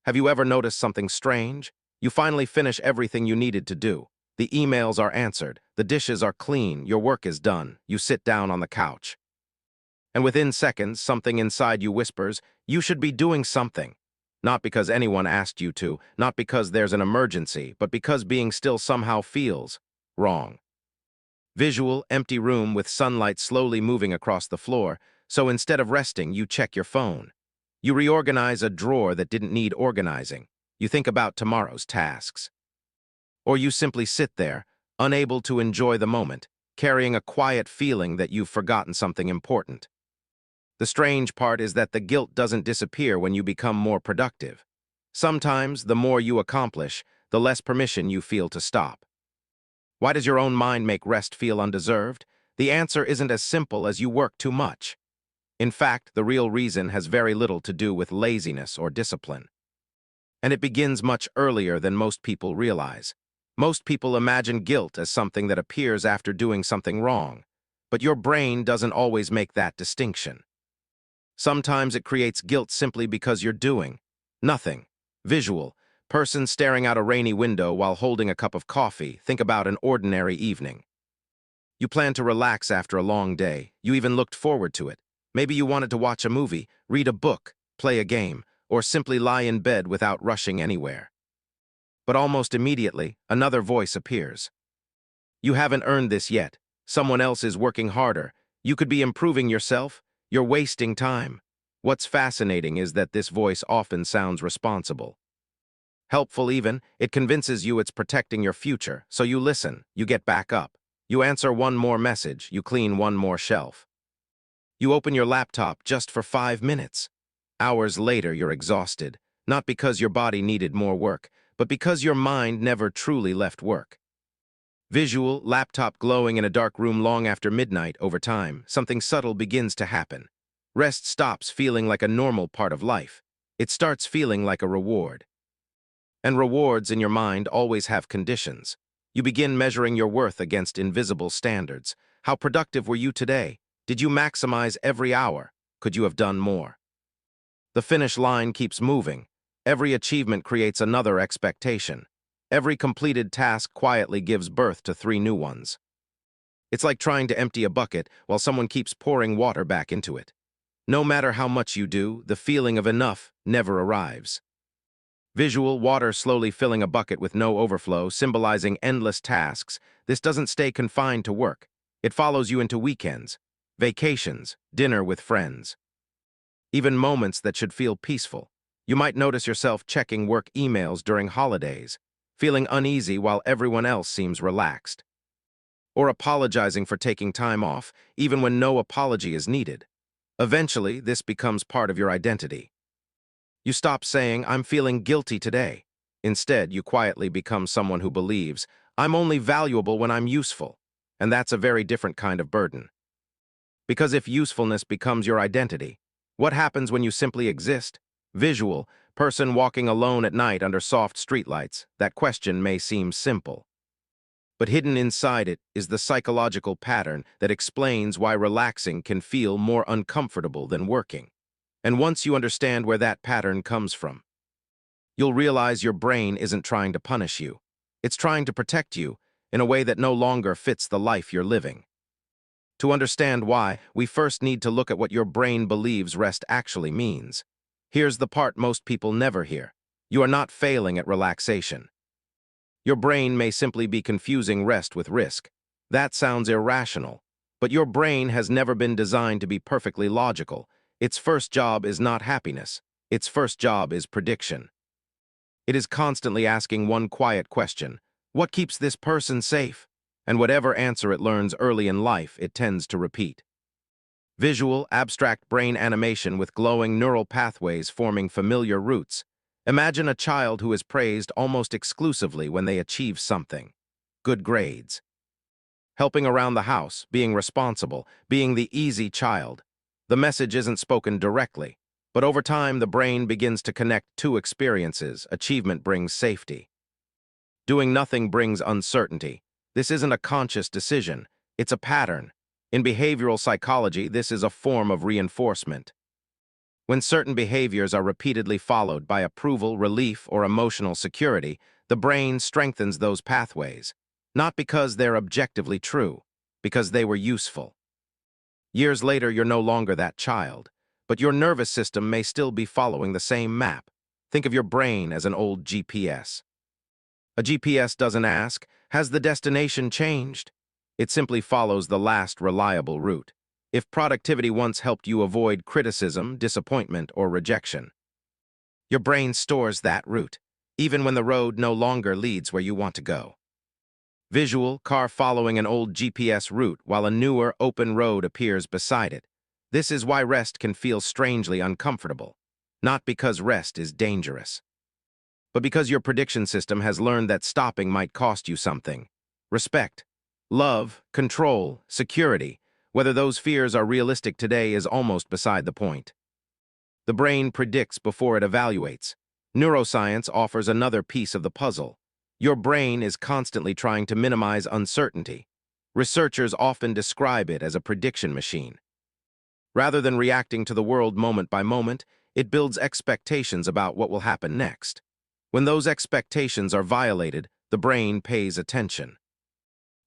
Have you ever noticed something strange? You finally finish everything you needed to do. The emails are answered, the dishes are clean, your work is done. You sit down on the couch. And within seconds, something inside you whispers, you should be doing something. Not because anyone asked you to, not because there's an emergency, but because being still somehow feels wrong. Visual, empty room with sunlight slowly moving across the floor, so instead of resting, you check your phone. You reorganize a drawer that didn't need organizing. You think about tomorrow's tasks. Or you simply sit there, unable to enjoy the moment, carrying a quiet feeling that you've forgotten something important. The strange part is that the guilt doesn't disappear when you become more productive. Sometimes, the more you accomplish, the less permission you feel to stop. Why does your own mind make rest feel undeserved? The answer isn't as simple as you work too much. In fact, the real reason has very little to do with laziness or discipline. And it begins much earlier than most people realize. Most people imagine guilt as something that appears after doing something wrong, but your brain doesn't always make that distinction. Sometimes it creates guilt simply because you're doing nothing. Visual, person staring out a rainy window while holding a cup of coffee. Think about an ordinary evening. You plan to relax after a long day. You even looked forward to it. Maybe you wanted to watch a movie, read a book, play a game, or simply lie in bed without rushing anywhere. But almost immediately, another voice appears. You haven't earned this yet. Someone else is working harder. You could be improving yourself. You're wasting time. What's fascinating is that this voice often sounds responsible. Helpful even, it convinces you it's protecting your future, so you listen, you get back up. You answer one more message, you clean one more shelf. You open your laptop just for 5 minutes. Hours later, you're exhausted, not because your body needed more work, but because your mind never truly left work. Visual, laptop glowing in a dark room long after midnight. Over time, something subtle begins to happen. Rest stops feeling like a normal part of life. It starts feeling like a reward. And rewards in your mind always have conditions. You begin measuring your worth against invisible standards. How productive were you today? Did you maximize every hour? Could you have done more? The finish line keeps moving. Every achievement creates another expectation. Every completed task quietly gives birth to 3 new ones. It's like trying to empty a bucket while someone keeps pouring water back into it. No matter how much you do, the feeling of enough never arrives. Visual, water slowly filling a bucket with no overflow, symbolizing endless tasks. This doesn't stay confined to work. It follows you into weekends, vacations, dinner with friends. Even moments that should feel peaceful. You might notice yourself checking work emails during holidays, feeling uneasy while everyone else seems relaxed. Or apologizing for taking time off, even when no apology is needed. Eventually, this becomes part of your identity. You stop saying, "I'm feeling guilty today." Instead, you quietly become someone who believes, "I'm only valuable when I'm useful." And that's a very different kind of burden. Because if usefulness becomes your identity, what happens when you simply exist? Visual, person walking alone at night under soft streetlights. That question may seem simple. But hidden inside it is the psychological pattern that explains why relaxing can feel more uncomfortable than working. And once you understand where that pattern comes from, you'll realize your brain isn't trying to punish you. It's trying to protect you in a way that no longer fits the life you're living. To understand why, we first need to look at what your brain believes rest actually means. Here's the part most people never hear. You are not failing at relaxation. Your brain may simply be confusing rest with risk. That sounds irrational, but your brain has never been designed to be perfectly logical. Its first job is not happiness. Its first job is prediction. It is constantly asking one quiet question: what keeps this person safe? And whatever answer it learns early in life, it tends to repeat. Visual, abstract brain animation with glowing neural pathways forming familiar routes. Imagine a child who is praised almost exclusively when they achieve something. Good grades. Helping around the house, being responsible, being the easy child. The message isn't spoken directly, but over time the brain begins to connect 2 experiences. Achievement brings safety. Doing nothing brings uncertainty. This isn't a conscious decision, it's a pattern. In behavioral psychology, this is a form of reinforcement. When certain behaviors are repeatedly followed by approval, relief, or emotional security, the brain strengthens those pathways, not because they're objectively true, because they were useful. Years later, you're no longer that child, but your nervous system may still be following the same map. Think of your brain as an old GPS. A GPS doesn't ask, has the destination changed? It simply follows the last reliable route. If productivity once helped you avoid criticism, disappointment, or rejection, your brain stores that route, even when the road no longer leads where you want to go. Visual, car following an old GPS route while a newer, open road appears beside it. This is why rest can feel strangely uncomfortable. Not because rest is dangerous, but because your prediction system has learned that stopping might cost you something. Respect, love, control, security. Whether those fears are realistic today is almost beside the point. The brain predicts before it evaluates. Neuroscience offers another piece of the puzzle. Your brain is constantly trying to minimize uncertainty. Researchers often describe it as a prediction machine. Rather than reacting to the world moment by moment, it builds expectations about what will happen next. When those expectations are violated, the brain pays attention.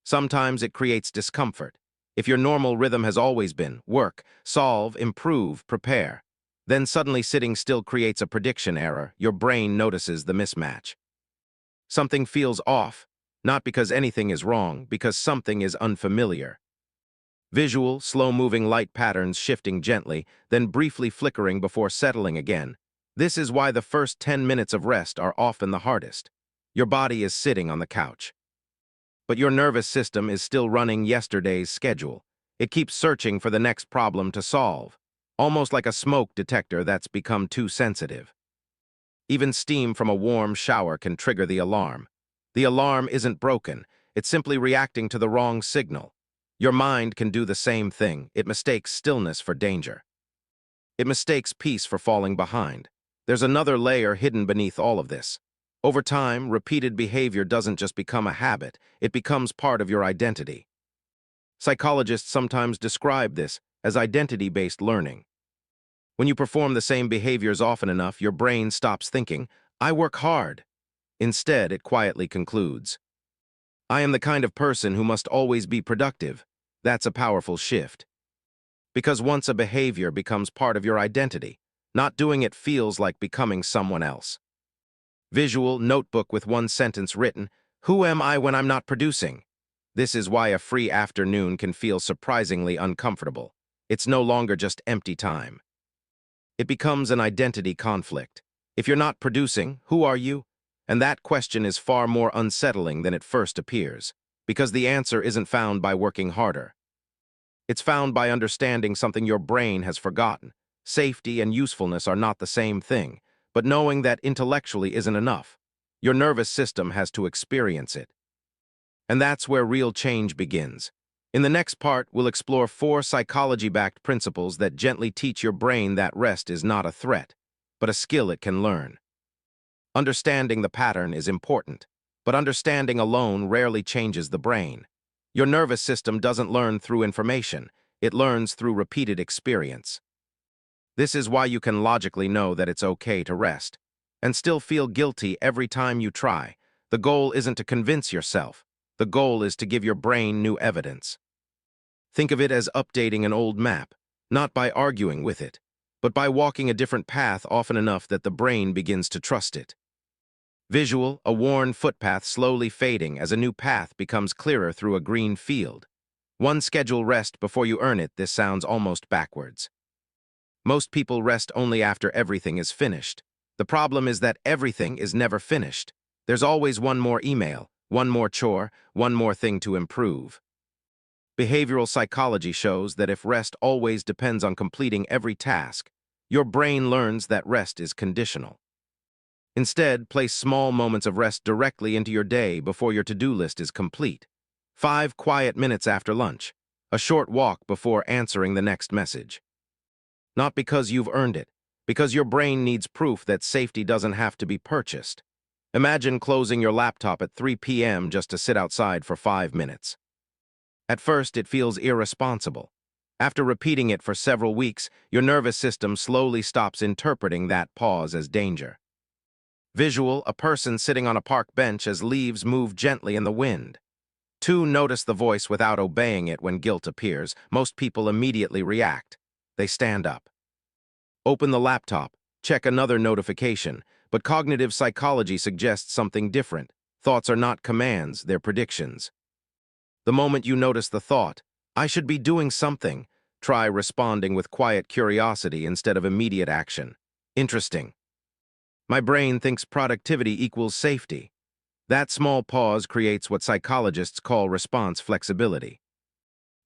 Sometimes it creates discomfort. If your normal rhythm has always been work, solve, improve, prepare, then suddenly sitting still creates a prediction error. Your brain notices the mismatch. Something feels off, not because anything is wrong, because something is unfamiliar. Visual, slow-moving light patterns shifting gently, then briefly flickering before settling again. This is why the first 10 minutes of rest are often the hardest. Your body is sitting on the couch, but your nervous system is still running yesterday's schedule. It keeps searching for the next problem to solve, almost like a smoke detector that's become too sensitive. Even steam from a warm shower can trigger the alarm. The alarm isn't broken, it's simply reacting to the wrong signal. Your mind can do the same thing. It mistakes stillness for danger. It mistakes peace for falling behind. There's another layer hidden beneath all of this. Over time, repeated behavior doesn't just become a habit, it becomes part of your identity. Psychologists sometimes describe this as identity-based learning. When you perform the same behaviors often enough, your brain stops thinking, "I work hard." Instead, it quietly concludes, "I am the kind of person who must always be productive." That's a powerful shift. Because once a behavior becomes part of your identity, not doing it feels like becoming someone else. Visual, notebook with one sentence written, "Who am I when I'm not producing?" This is why a free afternoon can feel surprisingly uncomfortable. It's no longer just empty time. It becomes an identity conflict. If you're not producing, who are you? And that question is far more unsettling than it first appears, because the answer isn't found by working harder. It's found by understanding something your brain has forgotten. Safety and usefulness are not the same thing, but knowing that intellectually isn't enough. Your nervous system has to experience it. And that's where real change begins. In the next part, we'll explore 4 psychology-backed principles that gently teach your brain that rest is not a threat, but a skill it can learn. Understanding the pattern is important, but understanding alone rarely changes the brain. Your nervous system doesn't learn through information, it learns through repeated experience. This is why you can logically know that it's okay to rest, and still feel guilty every time you try. The goal isn't to convince yourself. The goal is to give your brain new evidence. Think of it as updating an old map, not by arguing with it, but by walking a different path often enough that the brain begins to trust it. Visual, a worn footpath slowly fading as a new path becomes clearer through a green field. One schedule rest before you earn it. This sounds almost backwards. Most people rest only after everything is finished. The problem is that everything is never finished. There's always one more email, one more chore, one more thing to improve. Behavioral psychology shows that if rest always depends on completing every task, your brain learns that rest is conditional. Instead, place small moments of rest directly into your day before your to-do list is complete. 5 quiet minutes after lunch. A short walk before answering the next message. Not because you've earned it, because your brain needs proof that safety doesn't have to be purchased. Imagine closing your laptop at 3 p.m. just to sit outside for 5 minutes. At first, it feels irresponsible. After repeating it for several weeks, your nervous system slowly stops interpreting that pause as danger. Visual, a person sitting on a park bench as leaves move gently in the wind. 2. Notice the voice without obeying it when guilt appears. Most people immediately react. They stand up. Open the laptop, check another notification, but cognitive psychology suggests something different. Thoughts are not commands, they're predictions. The moment you notice the thought, I should be doing something, try responding with quiet curiosity instead of immediate action. Interesting. My brain thinks productivity equals safety. That small pause creates what psychologists call response flexibility.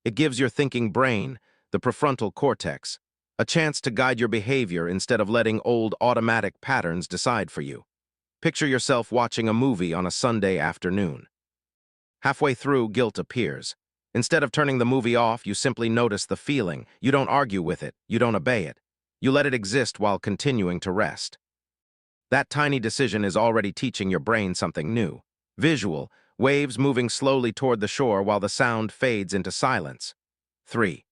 It gives your thinking brain, the prefrontal cortex, a chance to guide your behavior instead of letting old automatic patterns decide for you. Picture yourself watching a movie on a Sunday afternoon. Halfway through, guilt appears. Instead of turning the movie off, you simply notice the feeling. You don't argue with it. You don't obey it. You let it exist while continuing to rest. That tiny decision is already teaching your brain something new. Visual, waves moving slowly toward the shore while the sound fades into silence. 3.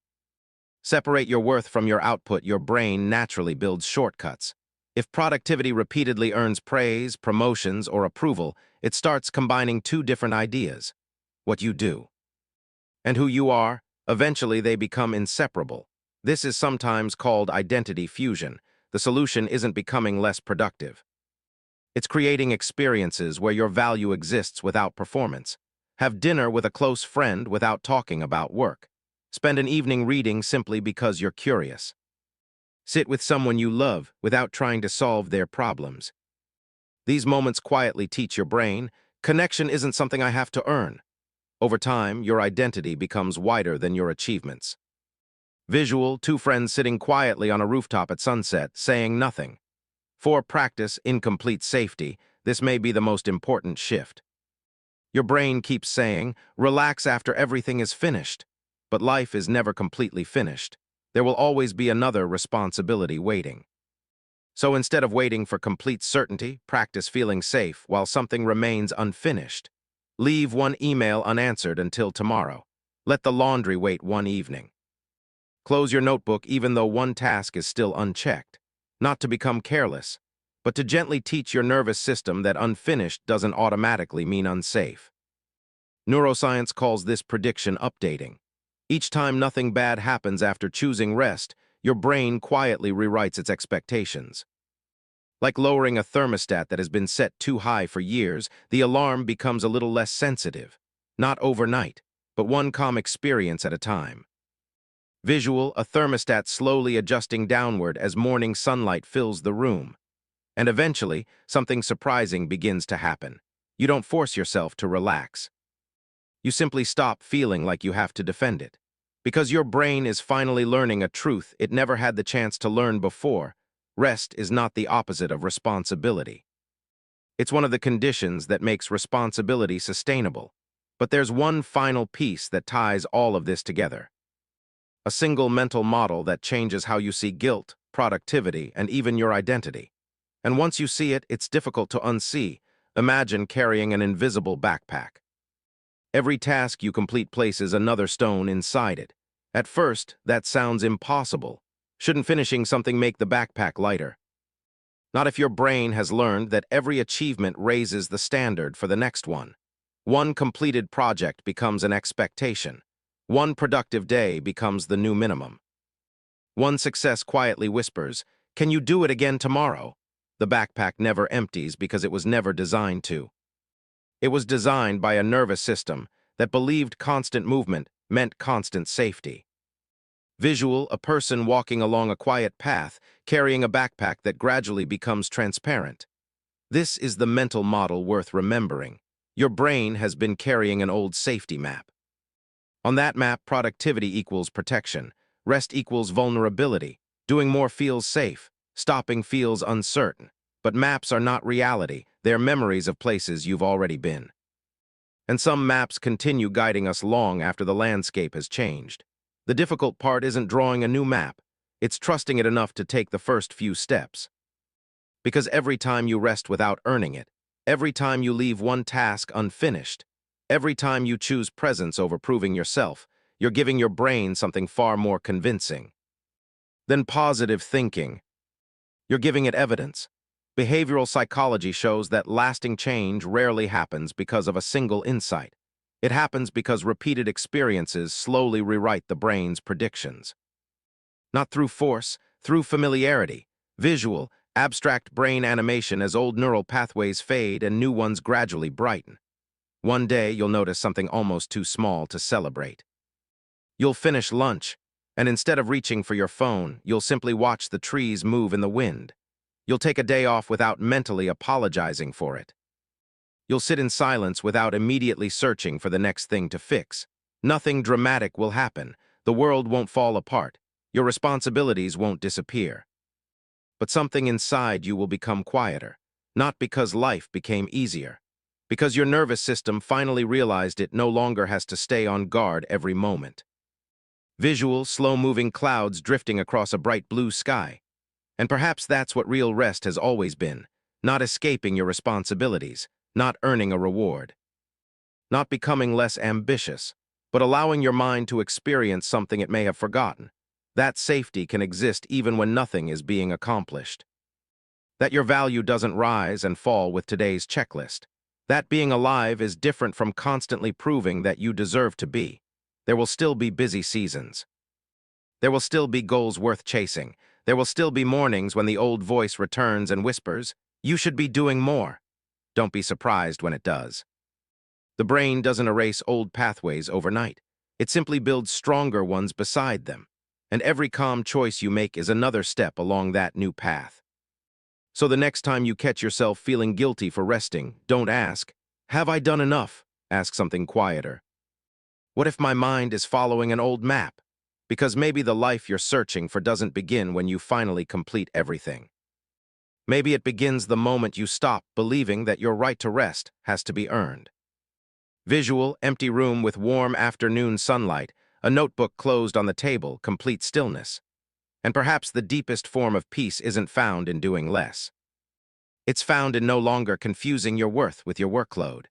Separate your worth from your output. Your brain naturally builds shortcuts. If productivity repeatedly earns praise, promotions, or approval, it starts combining two different ideas. What you do and who you are, eventually they become inseparable. This is sometimes called identity fusion. The solution isn't becoming less productive. It's creating experiences where your value exists without performance. Have dinner with a close friend without talking about work. Spend an evening reading simply because you're curious. Sit with someone you love without trying to solve their problems. These moments quietly teach your brain, connection isn't something I have to earn. Over time, your identity becomes wider than your achievements. Visual, 2 friends sitting quietly on a rooftop at sunset, saying nothing. 4. Practice, incomplete safety. This may be the most important shift. Your brain keeps saying, relax after everything is finished. But life is never completely finished. There will always be another responsibility waiting. So instead of waiting for complete certainty, practice feeling safe while something remains unfinished. Leave one email unanswered until tomorrow. Let the laundry wait one evening. Close your notebook even though one task is still unchecked. Not to become careless, but to gently teach your nervous system that unfinished doesn't automatically mean unsafe. Neuroscience calls this prediction updating. Each time nothing bad happens after choosing rest, your brain quietly rewrites its expectations. Like lowering a thermostat that has been set too high for years, the alarm becomes a little less sensitive. Not overnight, but one calm experience at a time. Visual, a thermostat slowly adjusting downward as morning sunlight fills the room. And eventually, something surprising begins to happen. You don't force yourself to relax. You simply stop feeling like you have to defend it. Because your brain is finally learning a truth it never had the chance to learn before. Rest is not the opposite of responsibility. It's one of the conditions that makes responsibility sustainable. But there's one final piece that ties all of this together. A single mental model that changes how you see guilt, productivity, and even your identity. And once you see it, it's difficult to unsee. Imagine carrying an invisible backpack. Every task you complete places another stone inside it. At first, that sounds impossible. Shouldn't finishing something make the backpack lighter? Not if your brain has learned that every achievement raises the standard for the next one. One completed project becomes an expectation. One productive day becomes the new minimum. One success quietly whispers, "Can you do it again tomorrow?" The backpack never empties because it was never designed to. It was designed by a nervous system that believed constant movement meant constant safety. Visual, a person walking along a quiet path, carrying a backpack that gradually becomes transparent. This is the mental model worth remembering. Your brain has been carrying an old safety map. On that map, productivity equals protection, rest equals vulnerability, doing more feels safe, stopping feels uncertain. But maps are not reality, they're memories of places you've already been. And some maps continue guiding us long after the landscape has changed. The difficult part isn't drawing a new map, it's trusting it enough to take the first few steps. Because every time you rest without earning it, every time you leave one task unfinished, every time you choose presence over proving yourself, You're giving your brain something far more convincing. Then positive thinking. You're giving it evidence. Behavioral psychology shows that lasting change rarely happens because of a single insight. It happens because repeated experiences slowly rewrite the brain's predictions. Not through force, through familiarity, visual, abstract brain animation as old neural pathways fade and new ones gradually brighten. One day you'll notice something almost too small to celebrate. You'll finish lunch, and instead of reaching for your phone, you'll simply watch the trees move in the wind. You'll take a day off without mentally apologizing for it. You'll sit in silence without immediately searching for the next thing to fix. Nothing dramatic will happen. The world won't fall apart. Your responsibilities won't disappear. But something inside you will become quieter, not because life became easier, because your nervous system finally realized it no longer has to stay on guard every moment. Visual, slow-moving clouds drifting across a bright blue sky. And perhaps that's what real rest has always been, not escaping your responsibilities, not earning a reward, not becoming less ambitious, but allowing your mind to experience something it may have forgotten. That safety can exist even when nothing is being accomplished. That your value doesn't rise and fall with today's checklist. That being alive is different from constantly proving that you deserve to be. There will still be busy seasons. There will still be goals worth chasing. There will still be mornings when the old voice returns and whispers, "You should be doing more." Don't be surprised when it does. The brain doesn't erase old pathways overnight. It simply builds stronger ones beside them. And every calm choice you make is another step along that new path. So the next time you catch yourself feeling guilty for resting, don't ask, "Have I done enough?" Ask something quieter. What if my mind is following an old map? Because maybe the life you're searching for doesn't begin when you finally complete everything. Maybe it begins the moment you stop believing that your right to rest has to be earned. Visual, empty room with warm afternoon sunlight, a notebook closed on the table, complete stillness. And perhaps the deepest form of peace isn't found in doing less. It's found in no longer confusing your worth with your workload.